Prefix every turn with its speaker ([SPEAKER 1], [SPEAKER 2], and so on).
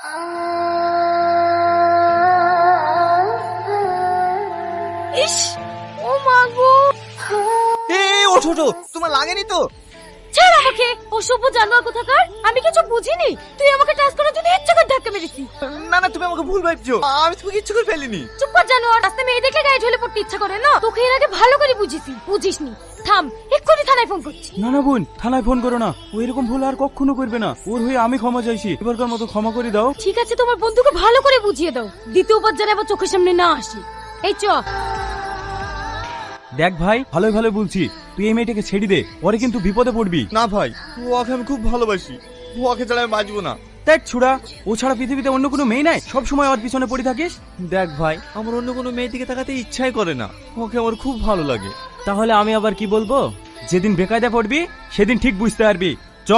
[SPEAKER 1] ইস, ও মা গো।
[SPEAKER 2] ওঠো ওঠো, তোমার লাগেনি তো?
[SPEAKER 1] ছাড় আমাকে, অসভ্য জানোয়ার কোথাকার। আমি কিছু বুঝিনি, তুই আমাকে টাচ করার জন্য ইচ্ছা করে ধাক্কা মেরেছিস।
[SPEAKER 2] না না, তুমি আমাকে ভুল ভাবছো, আমি তোমাকে ইচ্ছে করে ফেলিনি।
[SPEAKER 1] চুপ কর জানোয়ার, রাস্তায় মেয়ে দেখলে গায়ে ঢলে পড়তে ইচ্ছা করে না? তোকে এর আগে ভালো করে বুঝিসনি। থাম, এক্ষুনি থানায় ফোন করছি।
[SPEAKER 3] না না বোন, থানায় ফোন করো না। ও এরকম ভুল আর কখনো করবে না। ওর হয়ে আমি ক্ষমা চাইছি, এবারকার মতো ক্ষমা করে দাও।
[SPEAKER 1] ঠিক আছে, তোমার বন্ধুকে ভালো করে বুঝিয়ে দাও, দ্বিতীয়বার যেন আবার চোখের সামনে না আসে। এই চ।
[SPEAKER 3] দেখ ভাই, ভালোই ভালো বলছি, তুই এই মেয়েটাকে ছেড়ে দে, ওরে কিন্তু বিপদে পড়বি।
[SPEAKER 2] না ভাই, ওকে আমি খুব ভালোবাসি, ওকে ছাড়া আমি বাঁচবো না।
[SPEAKER 3] দেখ ছুড়া, ও ছাড়া পৃথিবীতে অন্য কোনো মেয়ে নাই, সব সময় ওর পিছনে পড়ে থাকিস।
[SPEAKER 2] দেখ ভাই, আমার অন্য কোনো মেয়ের দিকে তাকাতে ইচ্ছাই করে না, ওকে আমার খুব ভালো লাগে।
[SPEAKER 3] তাহলে আমি আবার কি বলবো? যেদিন বেকায়দা পড়বি সেদিন ঠিক বুঝতে পারবি। চ।